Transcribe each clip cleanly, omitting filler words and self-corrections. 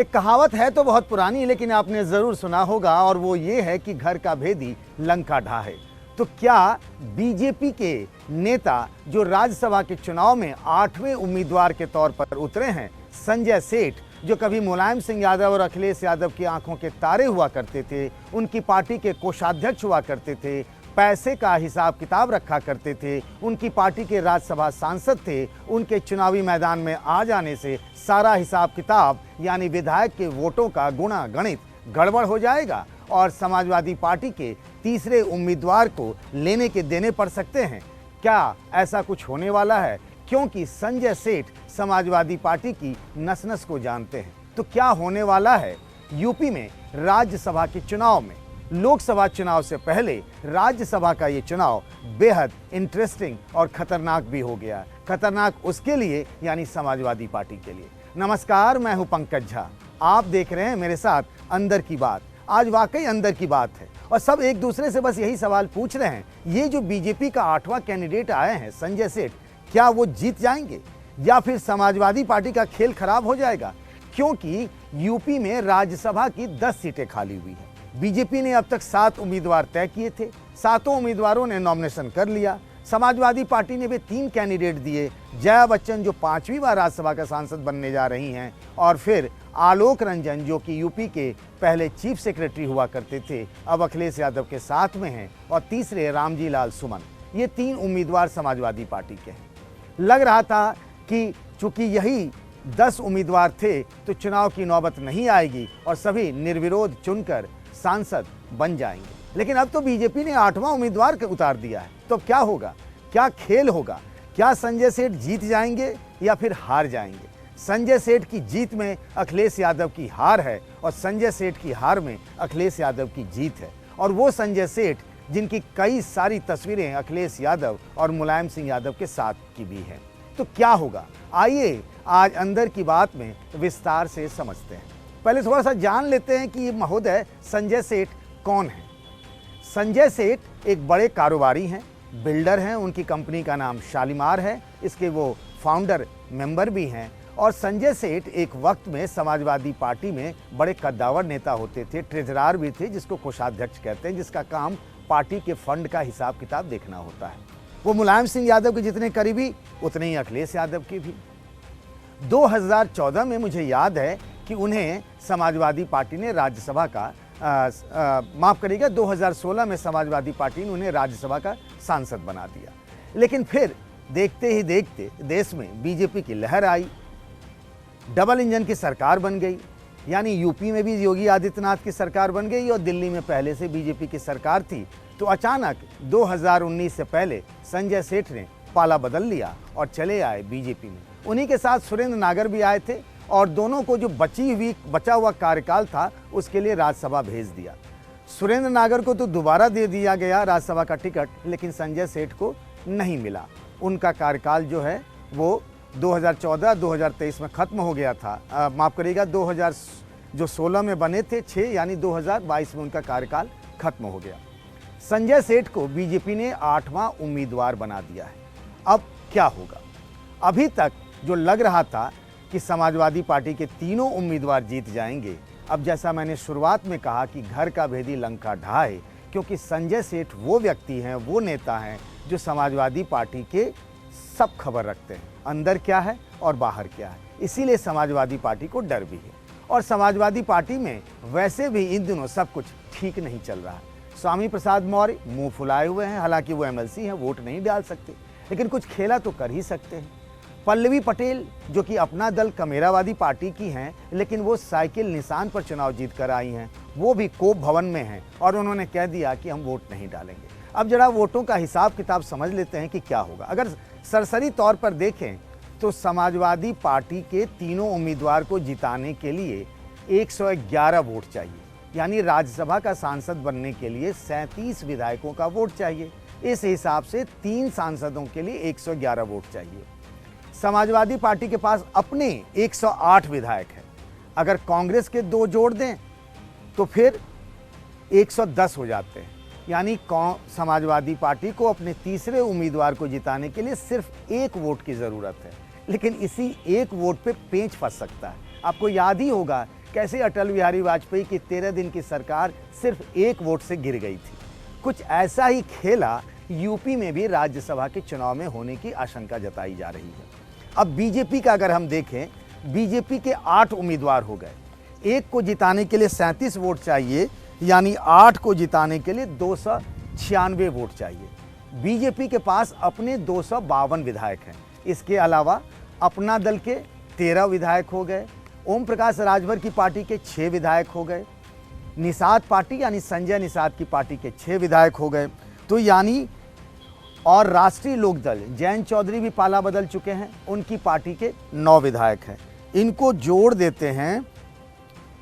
एक कहावत है तो बहुत पुरानी, लेकिन आपने जरूर सुना होगा, और वो ये है कि घर का भेदी लंका ढाहे। तो क्या बीजेपी के नेता जो राज्यसभा के चुनाव में 8वें उम्मीदवार के तौर पर उतरे हैं, संजय सेठ, जो कभी मुलायम सिंह यादव और अखिलेश यादव की आंखों के तारे हुआ करते थे, उनकी पार्टी के कोषाध्यक्ष हुआ करते थे, पैसे का हिसाब किताब रखा करते थे, उनकी पार्टी के राज्यसभा सांसद थे, उनके चुनावी मैदान में आ जाने से सारा हिसाब किताब यानी विधायक के वोटों का गुणा गणित गड़बड़ हो जाएगा और समाजवादी पार्टी के तीसरे उम्मीदवार को लेने के देने पड़ सकते हैं? क्या ऐसा कुछ होने वाला है? क्योंकि संजय सेठ समाजवादी पार्टी की नस नस को जानते हैं। तो क्या होने वाला है यूपी में राज्यसभा के चुनाव में? लोकसभा चुनाव से पहले राज्यसभा का ये चुनाव बेहद इंटरेस्टिंग और खतरनाक भी हो गया। खतरनाक उसके लिए यानी समाजवादी पार्टी के लिए। नमस्कार, मैं हूं पंकज झा। आप देख रहे हैं मेरे साथ अंदर की बात। आज वाकई अंदर की बात है और सब एक दूसरे से बस यही सवाल पूछ रहे हैं, ये जो बीजेपी का 8वां कैंडिडेट आए हैं संजय सेठ, क्या वो जीत जाएंगे या फिर समाजवादी पार्टी का खेल खराब हो जाएगा? क्योंकि यूपी में राज्यसभा की 10 सीटें खाली हुई हैं। बीजेपी ने अब तक 7 उम्मीदवार तय किए थे, 7 उम्मीदवारों ने नॉमिनेशन कर लिया। समाजवादी पार्टी ने भी 3 कैंडिडेट दिए, जया बच्चन जो 5वीं बार राज्यसभा का सांसद बनने जा रही हैं, और फिर आलोक रंजन जो कि यूपी के पहले चीफ सेक्रेटरी हुआ करते थे, अब अखिलेश यादव के साथ में हैं, और तीसरे रामजी लाल सुमन। ये 3 उम्मीदवार समाजवादी पार्टी के हैं। लग रहा था कि चूंकि यही 10 उम्मीदवार थे तो चुनाव की नौबत नहीं आएगी और सभी निर्विरोध चुनकर सांसद बन जाएंगे, लेकिन अब तो बीजेपी ने 8वां उम्मीदवार उतार दिया है। तो क्या होगा? क्या खेल होगा? क्या संजय सेठ जीत जाएंगे या फिर हार जाएंगे? संजय सेठ की जीत में अखिलेश यादव की हार है और संजय सेठ की हार में अखिलेश यादव की जीत है। और वो संजय सेठ जिनकी कई सारी तस्वीरें अखिलेश यादव और मुलायम सिंह यादव के साथ की भी हैं। तो क्या होगा? आइए आज अंदर की बात में विस्तार से समझते हैं। पहले थोड़ा सा जान लेते हैं कि ये महोदय संजय सेठ कौन है। संजय सेठ एक बड़े कारोबारी हैं, बिल्डर हैं, उनकी कंपनी का नाम शालीमार है, इसके वो फाउंडर मेंबर भी हैं। और संजय सेठ एक वक्त में समाजवादी पार्टी में बड़े कद्दावर नेता होते थे, ट्रेजरार भी थे, जिसको कोषाध्यक्ष कहते हैं, जिसका काम पार्टी के फंड का हिसाब किताब देखना होता है। वो मुलायम सिंह यादव के जितने करीबी उतने ही अखिलेश यादव के भी। 2014 में मुझे याद है कि उन्हें समाजवादी पार्टी ने राज्यसभा का माफ करिएगा 2016 में समाजवादी पार्टी ने उन्हें राज्यसभा का सांसद बना दिया। लेकिन फिर देखते ही देखते देश में बीजेपी की लहर आई, डबल इंजन की सरकार बन गई, यानी यूपी में भी योगी आदित्यनाथ की सरकार बन गई और दिल्ली में पहले से बीजेपी की सरकार थी। तो अचानक 2019 से पहले संजय सेठ ने पाला बदल लिया और चले आए बीजेपी में। उन्हीं के साथ सुरेंद्र नागर भी आए थे और दोनों को जो बचा हुआ कार्यकाल था उसके लिए राज्यसभा भेज दिया। सुरेंद्र नागर को तो दोबारा दे दिया गया राज्यसभा का टिकट, लेकिन संजय सेठ को नहीं मिला। उनका कार्यकाल जो है वो 2014-2023 में ख़त्म हो गया था। माफ़ करिएगा 2016 में बने थे 6, यानी 2022 में उनका कार्यकाल खत्म हो गया। संजय सेठ को बीजेपी ने 8वां उम्मीदवार बना दिया है। अब क्या होगा? अभी तक जो लग रहा था कि समाजवादी पार्टी के तीनों उम्मीदवार जीत जाएंगे, अब जैसा मैंने शुरुआत में कहा कि घर का भेदी लंका ढाए, क्योंकि संजय सेठ वो व्यक्ति हैं, वो नेता हैं जो समाजवादी पार्टी के सब खबर रखते हैं, अंदर क्या है और बाहर क्या है। इसीलिए समाजवादी पार्टी को डर भी है। और समाजवादी पार्टी में वैसे भी इन दिनों सब कुछ ठीक नहीं चल रहा है। स्वामी प्रसाद मौर्य मुंह फुलाए हुए हैं, हालांकि वो एमएलसी हैं, वोट नहीं डाल सकते, लेकिन कुछ खेला तो कर ही सकते हैं। पल्लवी पटेल जो कि अपना दल कमेरावादी पार्टी की हैं, लेकिन वो साइकिल निशान पर चुनाव जीत कर आई हैं, वो भी कोप भवन में हैं और उन्होंने कह दिया कि हम वोट नहीं डालेंगे। अब जरा वोटों का हिसाब किताब समझ लेते हैं कि क्या होगा। अगर सरसरी तौर पर देखें तो समाजवादी पार्टी के तीनों उम्मीदवार को जिताने के लिए 111 वोट चाहिए, यानी राज्यसभा का सांसद बनने के लिए 37 विधायकों का वोट चाहिए। इस हिसाब से 3 सांसदों के लिए 111 वोट चाहिए। समाजवादी पार्टी के पास अपने 108 विधायक हैं, अगर कांग्रेस के 2 जोड़ दें तो फिर 110 हो जाते हैं, यानी समाजवादी पार्टी को अपने तीसरे उम्मीदवार को जिताने के लिए सिर्फ 1 वोट की ज़रूरत है। लेकिन इसी 1 वोट पे पेंच फंस सकता है। आपको याद ही होगा कैसे अटल बिहारी वाजपेयी की 13 दिन की सरकार सिर्फ 1 वोट से गिर गई थी। कुछ ऐसा ही खेला यूपी में भी राज्यसभा के चुनाव में होने की आशंका जताई जा रही है। अब बीजेपी का अगर हम देखें, बीजेपी के 8 उम्मीदवार हो गए। एक को जिताने के लिए 37 वोट चाहिए, यानी 8 को जिताने के लिए 296 वोट चाहिए। बीजेपी के पास अपने 252 विधायक हैं। इसके अलावा अपना दल के 13 विधायक हो गए, ओम प्रकाश राजभर की पार्टी के 6 विधायक हो गए, निषाद पार्टी यानी संजय निषाद की पार्टी के 6 विधायक हो गए। तो यानी और राष्ट्रीय लोकदल जयंत चौधरी भी पाला बदल चुके हैं, उनकी पार्टी के 9 विधायक हैं। इनको जोड़ देते हैं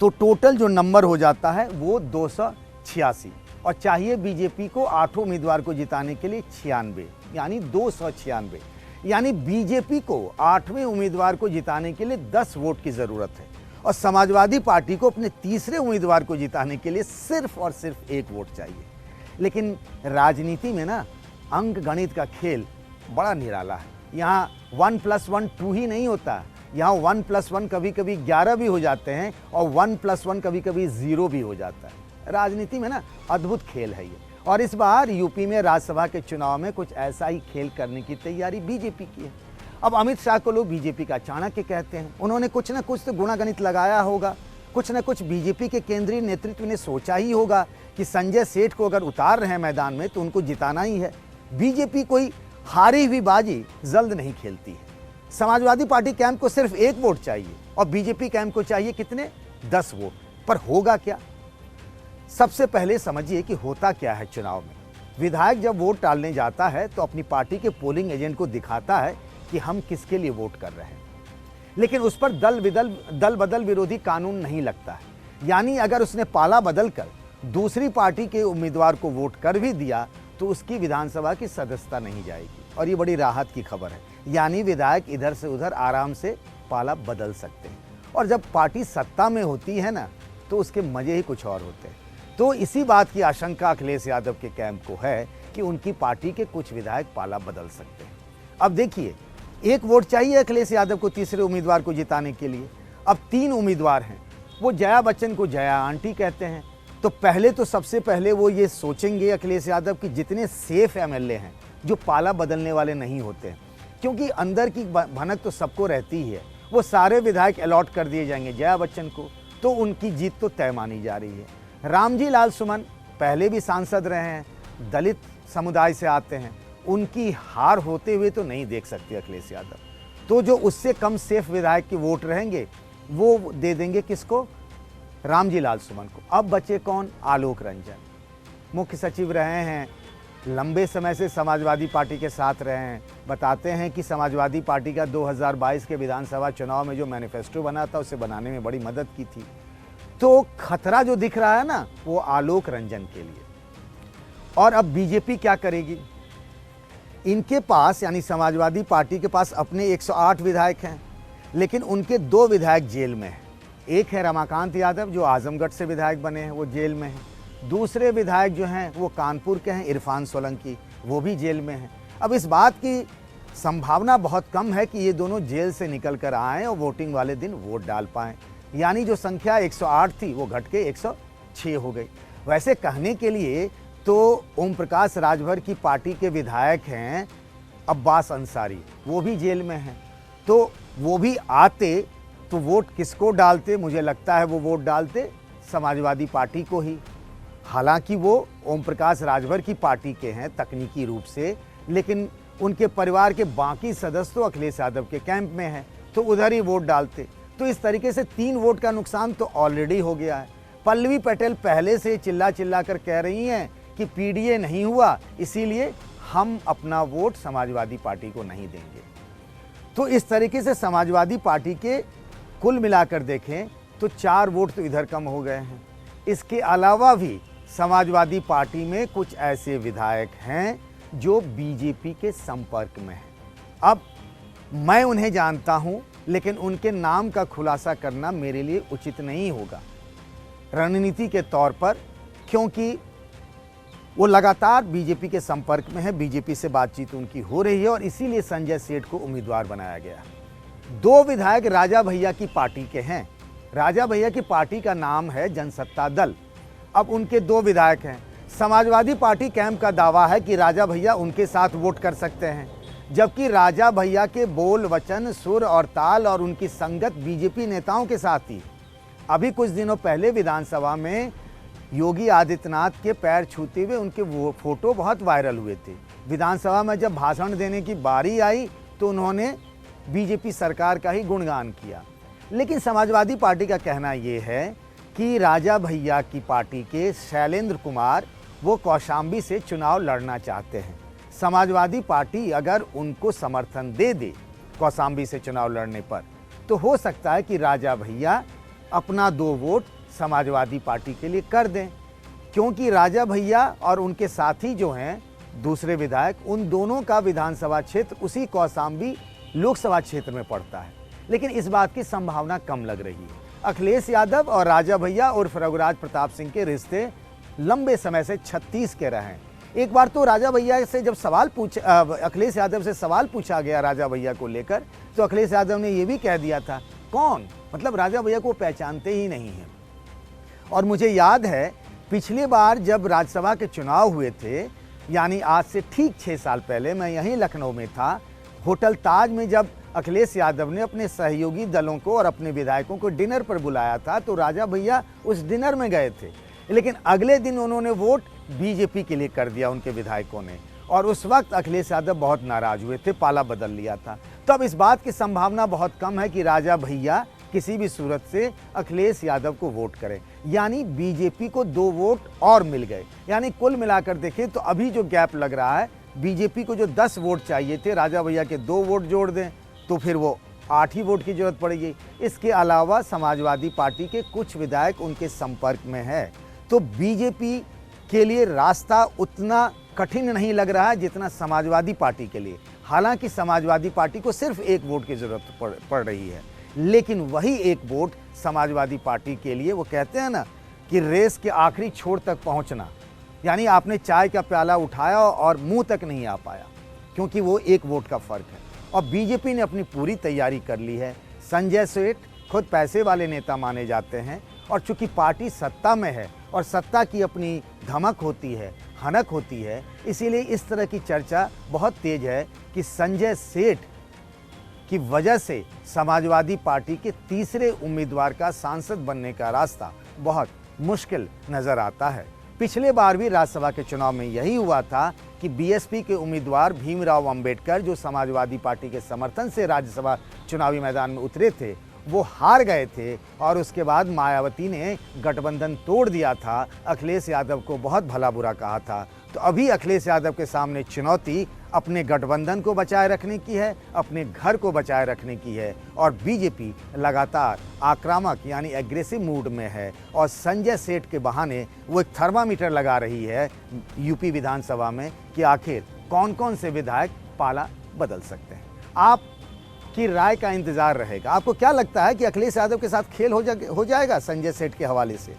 तो टोटल जो नंबर हो जाता है वो 286, और चाहिए बीजेपी को 8 उम्मीदवार को जिताने के लिए 96, यानी 296। यानी बीजेपी को 8वें उम्मीदवार को जिताने के लिए 10 वोट की ज़रूरत है, और समाजवादी पार्टी को अपने तीसरे उम्मीदवार को जिताने के लिए सिर्फ और सिर्फ 1 वोट चाहिए। लेकिन राजनीति में ना अंक गणित का खेल बड़ा निराला है। यहाँ 1 + 1 2 ही नहीं होता, यहाँ 1 + 1 कभी कभी 11 भी हो जाते हैं, और 1 + 1 कभी कभी 0 भी हो जाता है। राजनीति में ना अद्भुत खेल है ये। और इस बार यूपी में राज्यसभा के चुनाव में कुछ ऐसा ही खेल करने की तैयारी बीजेपी की है। अब अमित शाह को लोग बीजेपी का चाणक्य कहते हैं। उन्होंने कुछ ना कुछ तो गुणागणित लगाया होगा, कुछ ना कुछ बीजेपी के केंद्रीय नेतृत्व ने सोचा ही होगा कि संजय सेठ को अगर उतार रहे हैं मैदान में तो उनको जिताना ही है। बीजेपी कोई हारी हुई बाजी जल्द नहीं खेलती है। समाजवादी पार्टी कैंप को सिर्फ 1 वोट चाहिए और बीजेपी कैंप को चाहिए कितने? 10 वोट। पर होगा क्या? सबसे पहले समझिए कि होता क्या है चुनाव में। विधायक जब वोट डालने जाता है तो अपनी पार्टी के पोलिंग एजेंट को दिखाता है कि हम किसके लिए वोट कर रहे हैं, लेकिन उस पर दल बदल विरोधी कानून नहीं लगता है। यानी अगर उसने पाला बदल कर दूसरी पार्टी के उम्मीदवार को वोट कर भी दिया तो उसकी विधानसभा की सदस्यता नहीं जाएगी, और ये बड़ी राहत की खबर है। यानी विधायक इधर से उधर आराम से पाला बदल सकते हैं। और जब पार्टी सत्ता में होती है ना तो उसके मजे ही कुछ और होते हैं। तो इसी बात की आशंका अखिलेश यादव के कैंप को है कि उनकी पार्टी के कुछ विधायक पाला बदल सकते हैं। अब देखिए, 1 वोट चाहिए अखिलेश यादव को तीसरे उम्मीदवार को जिताने के लिए। अब 3 उम्मीदवार हैं। वो जया बच्चन को जया आंटी कहते हैं। तो पहले तो सबसे पहले वो ये सोचेंगे अखिलेश यादव कि जितने सेफ एमएलए हैं जो पाला बदलने वाले नहीं होते हैं, क्योंकि अंदर की भनक तो सबको रहती ही है, वो सारे विधायक अलॉट कर दिए जाएंगे जया बच्चन को, तो उनकी जीत तो तय मानी जा रही है। रामजी लाल सुमन पहले भी सांसद रहे हैं, दलित समुदाय से आते हैं, उनकी हार होते हुए तो नहीं देख सकते अखिलेश यादव। तो जो उससे कम सेफ विधायक के वोट रहेंगे वो दे देंगे किसको? रामजी लाल सुमन को। अब बचे कौन? आलोक रंजन, मुख्य सचिव रहे हैं, लंबे समय से समाजवादी पार्टी के साथ रहे हैं। बताते हैं कि समाजवादी पार्टी का 2022 के विधानसभा चुनाव में जो मैनिफेस्टो बना था उसे बनाने में बड़ी मदद की थी। तो खतरा जो दिख रहा है ना वो आलोक रंजन के लिए। और अब बीजेपी क्या करेगी? इनके पास यानी समाजवादी पार्टी के पास अपने 108 विधायक हैं, लेकिन उनके 2 विधायक जेल में हैं। एक है रमाकांत यादव जो आजमगढ़ से विधायक बने हैं, वो जेल में हैं। दूसरे विधायक जो हैं वो कानपुर के हैं, इरफान सोलंकी, वो भी जेल में हैं। अब इस बात की संभावना बहुत कम है कि ये दोनों जेल से निकल कर आएँ और वोटिंग वाले दिन वोट डाल पाएँ। यानी जो संख्या 108 थी वो घट के 106 हो गई। वैसे कहने के लिए तो ओम प्रकाश राजभर की पार्टी के विधायक हैं अब्बास अंसारी, वो भी जेल में हैं। तो वो भी आते तो वोट किसको डालते? मुझे लगता है वो वोट डालते समाजवादी पार्टी को ही। हालांकि वो ओम प्रकाश राजभर की पार्टी के हैं तकनीकी रूप से, लेकिन उनके परिवार के बाकी सदस्य तो अखिलेश यादव के कैंप में हैं, तो उधर ही वोट डालते। तो इस तरीके से 3 वोट का नुकसान तो ऑलरेडी हो गया है। पल्लवी पटेल पहले से चिल्ला चिल्ला कर कह रही हैं कि पीडीए नहीं हुआ, इसीलिए हम अपना वोट समाजवादी पार्टी को नहीं देंगे। तो इस तरीके से समाजवादी पार्टी के कुल मिलाकर देखें तो 4 वोट तो इधर कम हो गए हैं। इसके अलावा भी समाजवादी पार्टी में कुछ ऐसे विधायक हैं जो बीजेपी के संपर्क में हैं। अब मैं उन्हें जानता हूं, लेकिन उनके नाम का खुलासा करना मेरे लिए उचित नहीं होगा रणनीति के तौर पर, क्योंकि वो लगातार बीजेपी के संपर्क में है, बीजेपी से बातचीत उनकी हो रही है और इसीलिए संजय सेठ को उम्मीदवार बनाया गया। 2 विधायक राजा भैया की पार्टी के हैं, राजा भैया की पार्टी का नाम है जनसत्ता दल। अब उनके 2 विधायक हैं। समाजवादी पार्टी कैंप का दावा है कि राजा भैया उनके साथ वोट कर सकते हैं, जबकि राजा भैया के बोल, वचन, सुर और ताल और उनकी संगत बीजेपी नेताओं के साथ थी। अभी कुछ दिनों पहले विधानसभा में योगी आदित्यनाथ के पैर छूते हुए उनके वो फोटो बहुत वायरल हुए थे। विधानसभा में जब भाषण देने की बारी आई तो उन्होंने बीजेपी सरकार का ही गुणगान किया। लेकिन समाजवादी पार्टी का कहना ये है कि राजा भैया की पार्टी के शैलेंद्र कुमार वो कौशाम्बी से चुनाव लड़ना चाहते हैं। समाजवादी पार्टी अगर उनको समर्थन दे दे कौशाम्बी से चुनाव लड़ने पर, तो हो सकता है कि राजा भैया अपना 2 वोट समाजवादी पार्टी के लिए कर दें, क्योंकि राजा भैया और उनके साथी जो हैं दूसरे विधायक, उन दोनों का विधानसभा क्षेत्र उसी कौशाम्बी लोकसभा क्षेत्र में पड़ता है। लेकिन इस बात की संभावना कम लग रही है। अखिलेश यादव और राजा भैया उर्फ रघुराज प्रताप सिंह के रिश्ते लंबे समय से 36 के रहे हैं। एक बार तो राजा भैया से जब अखिलेश यादव से सवाल पूछा गया राजा भैया को लेकर, तो अखिलेश यादव ने यह भी कह दिया था, कौन, मतलब राजा भैया को पहचानते ही नहीं हैं। और मुझे याद है पिछली बार जब राज्यसभा के चुनाव हुए थे, यानी आज से ठीक 6 साल पहले, मैं यहीं लखनऊ में था, होटल ताज में जब अखिलेश यादव ने अपने सहयोगी दलों को और अपने विधायकों को डिनर पर बुलाया था, तो राजा भैया उस डिनर में गए थे। लेकिन अगले दिन उन्होंने वोट बीजेपी के लिए कर दिया उनके विधायकों ने, और उस वक्त अखिलेश यादव बहुत नाराज हुए थे, पाला बदल लिया था। तो अब इस बात की संभावना बहुत कम है कि राजा भैया किसी भी सूरत से अखिलेश यादव को वोट करें, यानी बीजेपी को 2 वोट और मिल गए। यानी कुल मिलाकर देखें तो अभी जो गैप लग रहा है, बीजेपी को जो 10 वोट चाहिए थे, राजा भैया के 2 वोट जोड़ दें तो फिर वो 8 ही वोट की जरूरत पड़ेगी। इसके अलावा समाजवादी पार्टी के कुछ विधायक उनके संपर्क में है, तो बीजेपी के लिए रास्ता उतना कठिन नहीं लग रहा है जितना समाजवादी पार्टी के लिए। हालांकि समाजवादी पार्टी को सिर्फ 1 वोट की जरूरत पड़ रही है, लेकिन वही 1 वोट समाजवादी पार्टी के लिए, वो कहते हैं ना कि रेस के आखिरी छोर तक पहुंचना, यानी आपने चाय का प्याला उठाया और मुंह तक नहीं आ पाया, क्योंकि वो 1 वोट का फर्क है। और बीजेपी ने अपनी पूरी तैयारी कर ली है। संजय सेठ खुद पैसे वाले नेता माने जाते हैं, और चूंकि पार्टी सत्ता में है और सत्ता की अपनी धमक होती है, हनक होती है, इसीलिए इस तरह की चर्चा बहुत तेज है कि संजय सेठ की वजह से समाजवादी पार्टी के तीसरे उम्मीदवार का सांसद बनने का रास्ता बहुत मुश्किल नजर आता है। पिछले बार भी राज्यसभा के चुनाव में यही हुआ था कि बीएसपी के उम्मीदवार भीमराव अंबेडकर, जो समाजवादी पार्टी के समर्थन से राज्यसभा चुनावी मैदान में उतरे थे, वो हार गए थे, और उसके बाद मायावती ने गठबंधन तोड़ दिया था, अखिलेश यादव को बहुत भला बुरा कहा था। तो अभी अखिलेश यादव के सामने चुनौती अपने गठबंधन को बचाए रखने की है, अपने घर को बचाए रखने की है, और बीजेपी लगातार आक्रामक यानी एग्रेसिव मूड में है, और संजय सेठ के बहाने वो एक थर्मामीटर लगा रही है यूपी विधानसभा में कि आखिर कौन कौन से विधायक पाला बदल सकते हैं। आपकी राय का इंतजार रहेगा। आपको क्या लगता है कि अखिलेश यादव के साथ खेल हो जाएगा संजय सेठ के हवाले से?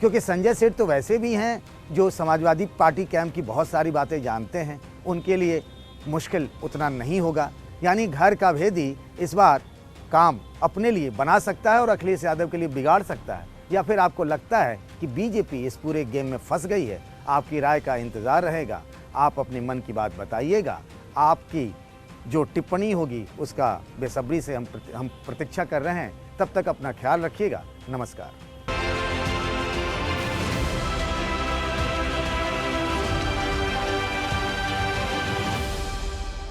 क्योंकि संजय सेठ तो वैसे भी हैं जो समाजवादी पार्टी कैंप की बहुत सारी बातें जानते हैं, उनके लिए मुश्किल उतना नहीं होगा। यानी घर का भेदी इस बार काम अपने लिए बना सकता है और अखिलेश यादव के लिए बिगाड़ सकता है, या फिर आपको लगता है कि बीजेपी इस पूरे गेम में फंस गई है? आपकी राय का इंतजार रहेगा। आप अपने मन की बात बताइएगा। आपकी जो टिप्पणी होगी उसका बेसब्री से हम प्रतीक्षा कर रहे हैं। तब तक अपना ख्याल रखिएगा। नमस्कार।